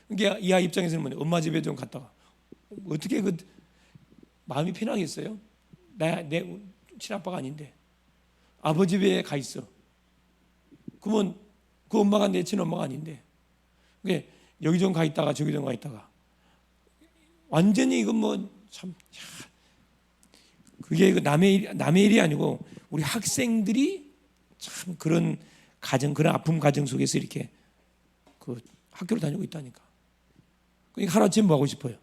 그러니까 이 아이 입장에서는 뭐냐? 엄마 집에 좀 갔다가 어떻게 그 마음이 편하겠어요? 내 친아빠가 아닌데 아버지 집에 가 있어. 그러면 그 엄마가 내 친엄마가 아닌데, 그게 여기 좀 가 있다가 저기 좀 가 있다가 완전히 이건 뭐 참, 그게 남의 일이 아니고 우리 학생들이 참 그런 가정, 그런 아픔 가정 속에서 이렇게 그 학교를 다니고 있다니까. 그러니까 하루아침에 뭐 하고 싶어요?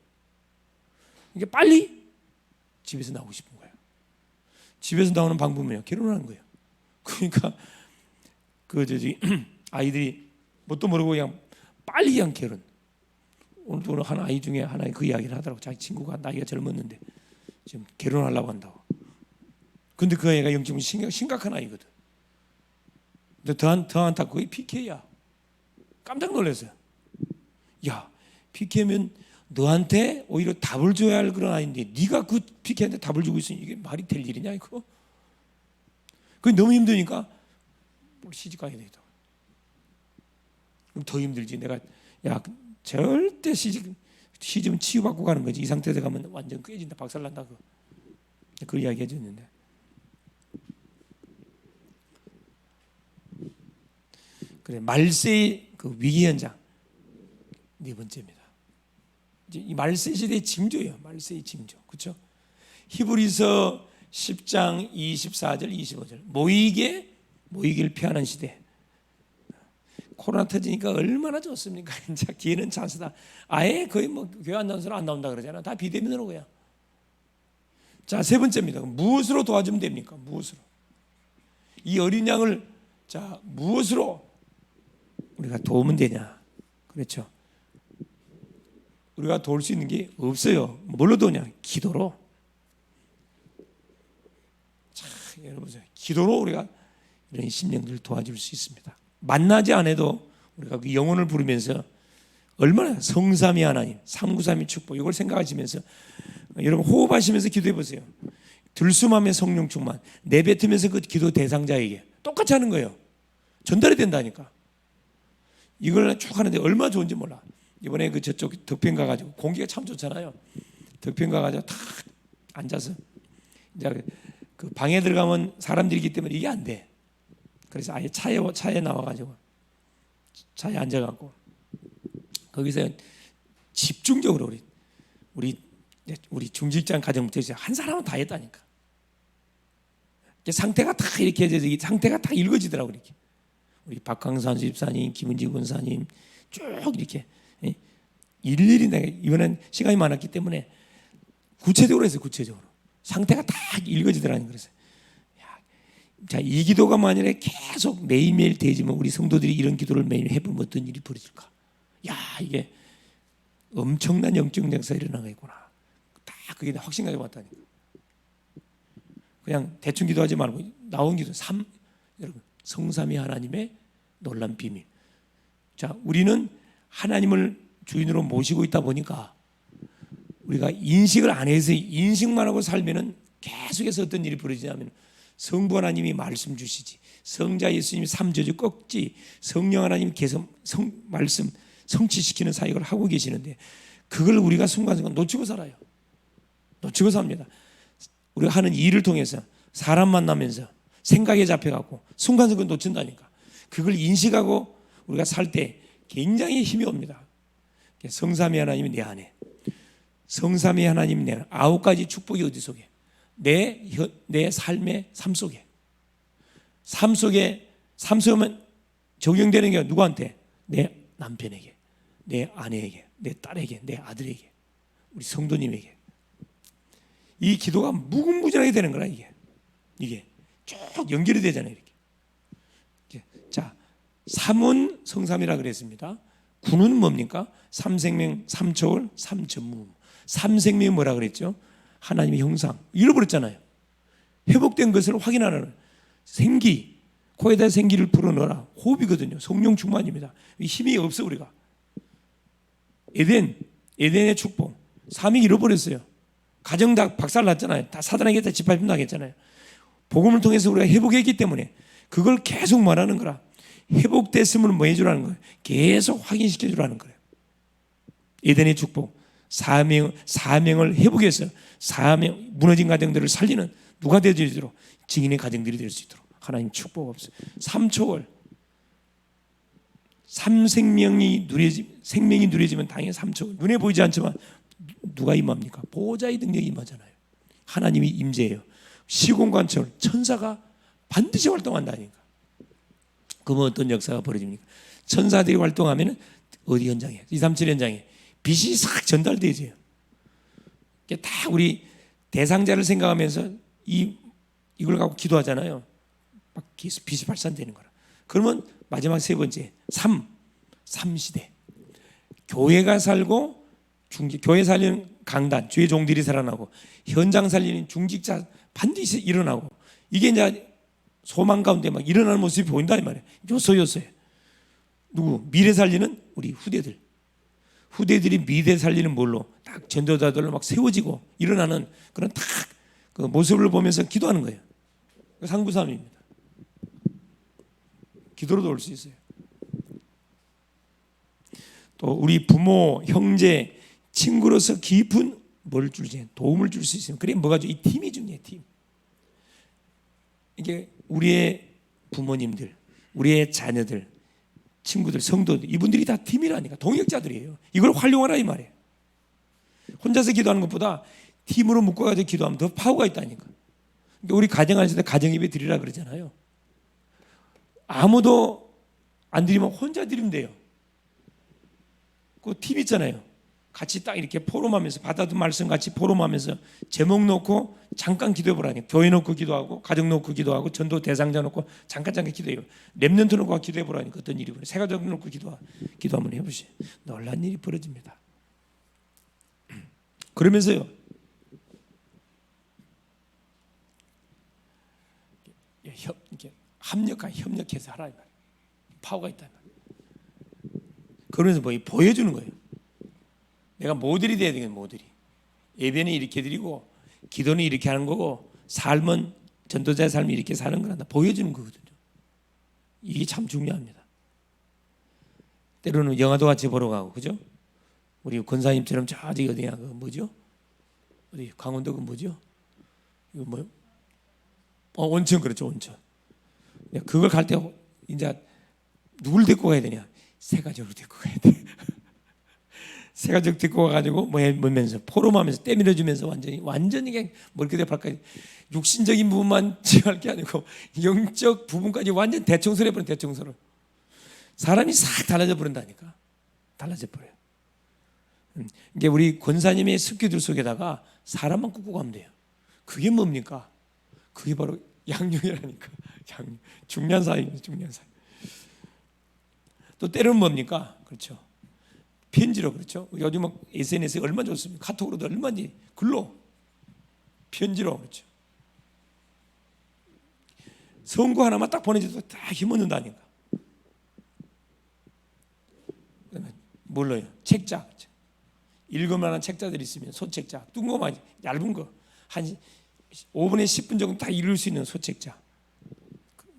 이게 빨리 집에서 나오고 싶은 거예요. 집에서 나오는 방법은요, 결혼하는 거예요. 그러니까 아이들이 뭣도 모르고 그냥 빨리 그냥 결혼. 오늘 한 아이 중에 하나의 그 이야기를 하더라고. 자기 친구가 나이가 젊었는데 지금 결혼하려고 한다고. 근데 그 아이가 영적으로 심각한 아이거든. 근데 더 안타깝고 그게 PK야. 깜짝 놀랐어요. 야, PK면 너한테 오히려 답을 줘야 할 그런 아이인데 네가 그 PK한테 답을 주고 있으니 이게 말이 될 일이냐 이거? 그게 너무 힘드니까 시집 가야 되겠다. 그럼 더 힘들지. 내가 야 절대 시집은 치유받고 가는 거지. 이 상태에서 가면 완전 깨진다, 박살난다. 그 이야기 해줬는데. 그래, 말세의 그 위기 현장 네 번째입니다. 이제 이 말세 시대의 징조예요. 말세의 징조, 그렇죠? 히브리서 10장 24절 25절 모이기를 피하는 시대. 코로나 터지니까 얼마나 좋습니까? 이제 기회는 찬스다. 아예 거의 뭐 교회 안 나오는 사람 안 나온다 그러잖아. 다 비대면으로 그냥. 자, 세 번째입니다. 무엇으로 도와주면 됩니까? 무엇으로? 이 어린 양을 자 무엇으로 우리가 도우면 되냐? 그렇죠. 우리가 도울 수 있는 게 없어요. 뭘로 도우냐? 기도로. 자, 여러분, 기도로 우리가 이런 심령들을 도와줄 수 있습니다. 만나지 않아도 우리가 그 영혼을 부르면서 얼마나 성삼위 하나님, 삼구삼위 축복 이걸 생각하시면서 여러분 호흡하시면서 기도해 보세요. 들숨하며 성령 충만, 내뱉으면서 그 기도 대상자에게 똑같이 하는 거예요. 전달이 된다니까. 이걸 쭉 하는데 얼마나 좋은지 몰라. 이번에 그 저쪽 덕평 가가지고 공기가 참 좋잖아요. 덕평 가가지고 탁 앉아서 이제 그 방에 들어가면 사람들이기 때문에 이게 안 돼. 그래서 아예 차에 나와가지고 차에 앉아갖고 거기서 집중적으로 우리 중직장 가정부터 한 사람은 다 했다니까. 상태가 다 이렇게 해서 상태가 다 읽어지더라고 이렇게. 우리 박광산 집사님, 김은지 권사님 쭉 이렇게 일일이 내가 이번엔 시간이 많았기 때문에 구체적으로 했어요. 구체적으로 상태가 다 읽어지더라는 그래서 자, 이 기도가 만약에 계속 매일매일 되지만 우리 성도들이 이런 기도를 매일 해보면 어떤 일이 벌어질까? 야, 이게 엄청난 영적 역사가 일어나겠구나. 딱 그게 확신까지 왔다니까. 그냥 대충 기도하지 말고 나온 기도 여러분 성삼위 하나님의 놀란 비밀. 자, 우리는 하나님을 주인으로 모시고 있다 보니까 우리가 인식을 안 해서 인식만 하고 살면은 계속해서 어떤 일이 벌어지냐면 성부 하나님이 말씀 주시지, 성자 예수님이 삼저주 꺾지, 성령 하나님이 계속 말씀 성취시키는 사역을 하고 계시는데 그걸 우리가 순간순간 놓치고 살아요. 놓치고 삽니다. 우리가 하는 일을 통해서 사람 만나면서 생각에 잡혀가고 순간순간 놓친다니까. 그걸 인식하고 우리가 살 때 굉장히 힘이 옵니다. 성삼위 하나님이 내 안에, 성삼위 하나님이 내 안에, 9가지 축복이 어디 속에? 내 삶의 삶 속에. 삶 속에만 적용되는 게 누구한테? 내 남편에게, 내 아내에게, 내 딸에게, 내 아들에게, 우리 성도님에게. 이 기도가 무궁무진하게 되는 거라 이게 쭉 연결이 되잖아요. 이렇게. 자, 삼은 성삼이라 그랬습니다. 구는 뭡니까? 삼생명, 삼초월, 삼전무. 삼생명이 뭐라 그랬죠? 하나님의 형상. 잃어버렸잖아요. 회복된 것을 확인하는 생기, 코에다 생기를 불어넣어라. 호흡이거든요. 성령 충만입니다. 힘이 없어 우리가. 에덴의 축복. 삼위 잃어버렸어요. 가정 다 박살났잖아요. 다 사단에게 다 짓밟힘 당했잖아요. 복음을 통해서 우리가 회복했기 때문에 그걸 계속 말하는 거라. 회복됐음을 뭐 해주라는 거예요? 계속 확인시켜 주라는 거예요. 에덴의 축복, 사명을 회복해서 무너진 가정들을 살리는 누가 되어주도록 증인의 가정들이 될 수 있도록 하나님 축복 없어요. 삼초월, 생명이 누려지면 당연히 삼초월. 눈에 보이지 않지만 누가 임합니까? 보호자의 능력이 임하잖아요. 하나님이 임재해요. 시공간처럼 천사가 반드시 활동한다니까. 그러면 어떤 역사가 벌어집니까? 천사들이 활동하면 어디 현장에? 237 현장에 빛이 싹 전달되죠. 다 우리 대상자를 생각하면서 이걸 갖고 기도하잖아요. 막 빛이 발산되는 거라. 그러면 마지막 세 번째, 삼시대. 교회가 살고 교회 살리는 강단, 주의 종들이 살아나고 현장 살리는 중직자 반드시 일어나고 이게 이제 소망 가운데 막 일어나는 모습이 보인다 이 말이에요. 요소에 누구? 미래 살리는 우리 후대들이 미래 살리는 뭘로 딱 전도자들로 막 세워지고 일어나는 그런 딱 그 모습을 보면서 기도하는 거예요. 상구삼입니다. 기도로도 올 수 있어요. 또 우리 부모, 형제, 친구로서 깊은 뭘 줄지 도움을 줄 수 있으면 그래 뭐가 이 팀이 중요해요. 팀. 이게 우리의 부모님들, 우리의 자녀들, 친구들, 성도들 이분들이 다 팀이라니까 동역자들이에요. 이걸 활용하라 이 말이에요. 혼자서 기도하는 것보다 팀으로 묶어가지고 기도하면 더 파워가 있다니까. 그러니까 우리 가정 안에서 가정 예배 드리라 그러잖아요. 아무도 안 드리면 혼자 드리면 돼요. 그 팁 있잖아요. 같이 딱 이렇게 포럼하면서 받아둔 말씀 같이 포럼하면서 제목 놓고 잠깐 기도해 보라니. 교회 놓고 기도하고 가정 놓고 기도하고 전도 대상자 놓고 잠깐 기도해요. 랩런트 놓고 기도해 보라니. 어떤 일이 벌어요. 새가족 놓고 기도 한번 해보세요. 놀란 일이 벌어집니다. 그러면서요, 이렇게 협력해서 하라 이 말이에요. 파워가 있다 이 말이에요. 그러면서 뭐 보여주는 거예요. 내가 모델이 돼야 되겠네. 모델이. 예배는 이렇게 드리고 기도는 이렇게 하는 거고 삶은 전도자의 삶이 이렇게 사는 거란다. 보여주는 거거든요. 이게 참 중요합니다. 때로는 영화도 같이 보러 가고, 그죠? 우리 권사님처럼 저기 어디야, 그 뭐죠? 어디 강원도 그 뭐죠? 이거 뭐요? 온천. 그렇죠, 온천. 그걸 갈 때 이제 누굴 데리고 가야 되냐? 세 가족으로 데리고 가야 돼. 세 가족 데리고 가가지고 뭐면서 포럼하면서 때밀어주면서 완전히 그냥 머리끝에 발까지 육신적인 부분만 지할 게 아니고 영적 부분까지 완전 대청소를 해버린 대청소를. 사람이 싹 달라져 버린다니까. 달라져 버려요. 이게 우리 권사님의 습기들 속에다가 사람만 꾹꾹 하면 돼요. 그게 뭡니까? 그게 바로 양육이라니까. 중요한 사이입니다. 중요한 사이. 또 때로는 뭡니까? 그렇죠. 편지로. 그렇죠. 요즘 SNS에 얼마나 좋습니까? 카톡으로도 얼마나 글로 편지로. 그렇죠. 선거 하나만 딱 보내줘도 다 힘얻는다니까. 뭘로요? 책자. 그렇죠. 읽을만한 책자들이 있으면 소책자, 뚱거만 얇은 거 한 5분에 10분 정도 다 읽을 수 있는 소책자.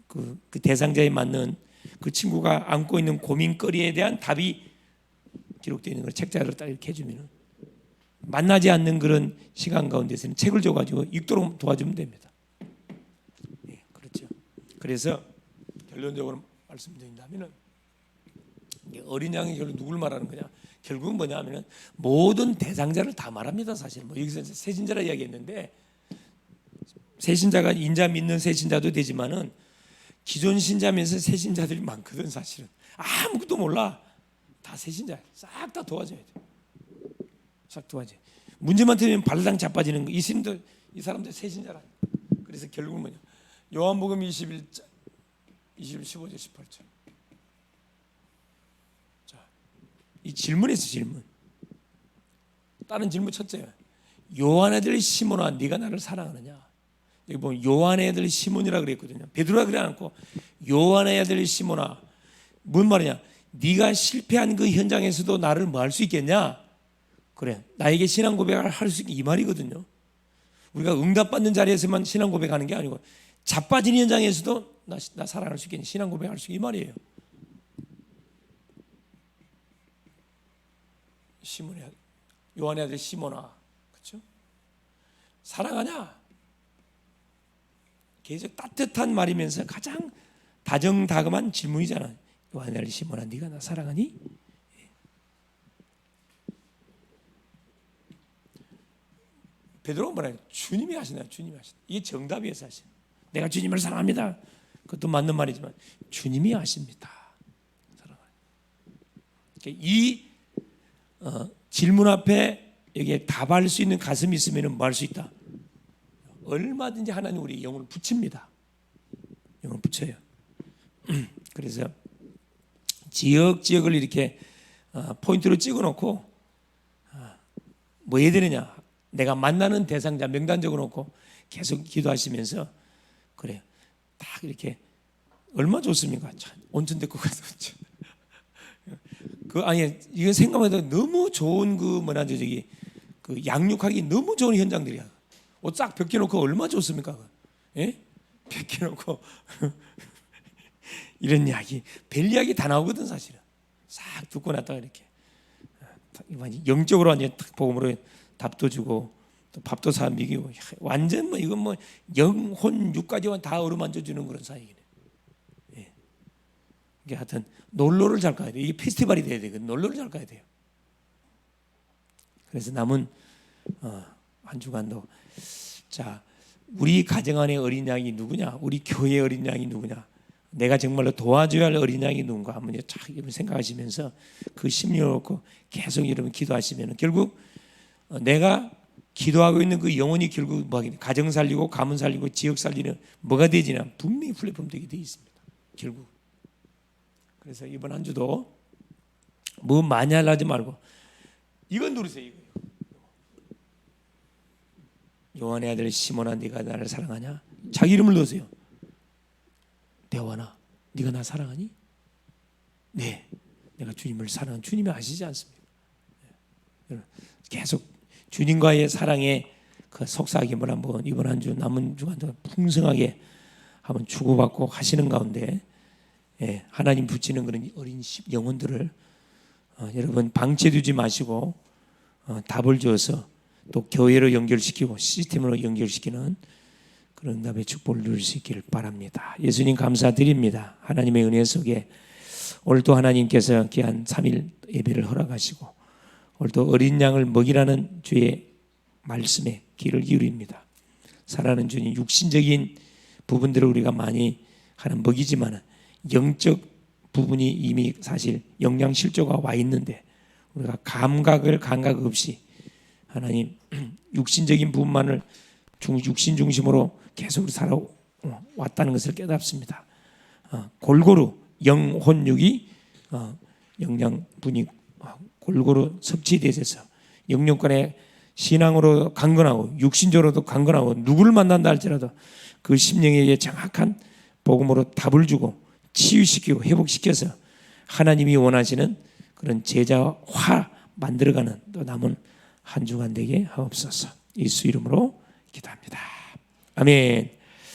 그 대상자에 맞는 그 친구가 안고 있는 고민거리에 대한 답이 기록되어 있는 걸 책자를 딱 이렇게 해주면 만나지 않는 그런 시간 가운데서는 책을 줘가지고 읽도록 도와주면 됩니다. 네, 그렇죠. 그래서 결론적으로 말씀드린다면은 어린 양이 결국 누굴 말하는 거냐? 결국은 뭐냐면은 모든 대상자를 다 말합니다. 사실 뭐 여기서 새신자라 이야기했는데 새신자가 인자 믿는 새신자도 되지만은 기존 신자면서 새신자들이 많거든. 사실은 아무것도 몰라. 다 새신자 싹 다 도와줘야 돼. 싹 도와줘. 문제만 되면 발랑 자빠지는 거. 이 사람들 새신자라. 그래서 결국은 뭐냐? 요한복음 21장 15절 18절. 자, 이 질문에서 질문. 다른 질문 첫째야. 요한의 아들 시몬아, 네가 나를 사랑하느냐? 여기 보면 요한의 아들 시몬이라 그랬거든요. 베드로라 그래 않고 요한의 아들 시몬아. 뭔 말이냐? 네가 실패한 그 현장에서도 나를 뭐 할 수 있겠냐? 그래, 나에게 신앙 고백을 할 수 있게 이 말이거든요. 우리가 응답받는 자리에서만 신앙 고백하는 게 아니고 자빠진 현장에서도 나 사랑할 수 있겠냐? 신앙 고백할 수 있게 이 말이에요. 시몬의 요한의 아들 시몬아, 그렇죠? 사랑하냐? 계속 따뜻한 말이면서 가장 다정다감한 질문이잖아. 요한의 아들 시몬아, 네가 나 사랑하니? 베드로가 뭐라 해요? 주님이 하시나요? 주님이 하시나? 이게 정답이에요. 사실 내가 주님을 사랑합니다. 그것도 맞는 말이지만 주님이 아십니다. 이 질문 앞에 여기에 답할 수 있는 가슴이 있으면 뭐 할 수 있다? 얼마든지 하나님 우리 영혼을 붙입니다. 영혼을 붙여요. 그래서 지역을 이렇게 포인트로 찍어놓고 뭐 해야 되느냐? 내가 만나는 대상자 명단 적어놓고 계속 기도하시면서 그래요. 딱 이렇게 얼마 좋습니까? 온천 데리고 가서 아니 이거 생각해도 너무 좋은 그 양육하기 너무 좋은 현장들이야. 옷 싹 벗겨놓고 얼마 좋습니까? 예? 벗겨놓고 이런 이야기, 별 이야기 다 나오거든 사실은. 싹 듣고 났다가 이렇게 영적으로 완전 복음으로 답도 주고 또 밥도 사 먹이고 완전 뭐 이건 뭐 영혼 육까지만 다 어루만져 주는 그런 사이네. 예. 이게 하여튼 놀러를 잘 가야 돼. 이게 페스티벌이 돼야 돼. 놀러를 잘 가야 돼요. 그래서 남은 한 주간도 자 우리 가정 안의 어린 양이 누구냐? 우리 교회의 어린 양이 누구냐? 내가 정말로 도와줘야 할 어린 양이 누군가 한번 쫙 생각하시면서 그 심령을 놓고 계속 여러분 기도하시면 결국 내가 기도하고 있는 그 영혼이 결국 가정 살리고 가문 살리고 지역 살리는 뭐가 되지나 분명히 플랫폼 되게 되어 있습니다. 결국. 그래서 이번 한 주도 뭐 많이 하려지 말고 이건 누르세요. 이거. 요한의 아들 시몬아, 네가 나를 사랑하냐? 자기 이름을 넣으세요. 대원아, 네가 나 사랑하니? 네, 내가 주님을 사랑한 주님이 아시지 않습니까? 계속 주님과의 사랑의 그 속삭임을 한번 이번 한 주 남은 주간 동안 풍성하게 한번 주고받고 하시는 가운데 하나님 붙이는 그런 어린 영혼들을 여러분 방치해두지 마시고 답을 주어서 또 교회로 연결시키고 시스템으로 연결시키는 그런 답의 축복을 누릴 수 있기를 바랍니다. 예수님 감사드립니다. 하나님의 은혜 속에 오늘도 하나님께서 귀한 3일 예배를 허락하시고 오늘도 어린 양을 먹이라는 주의 말씀에 귀를 기울입니다. 살아가는 주님, 육신적인 부분들을 우리가 많이 하는 먹이지만 영적 부분이 이미 사실 영양 실조가 와 있는데 우리가 감각 없이 하나님 육신적인 부분만을 육신 중심으로 계속 살아왔다는 것을 깨닫습니다. 골고루 영혼육이 영양분이 골고루 섭취되어서 영육간에 신앙으로 강건하고 육신적으로도 강건하고 누구를 만난다 할지라도 그 심령에게 정확한 복음으로 답을 주고 치유시키고 회복시켜서 하나님이 원하시는 그런 제자화 만들어가는 또 남은 한 주간 되게 하옵소서. 예수 이름으로 기도합니다. 아멘.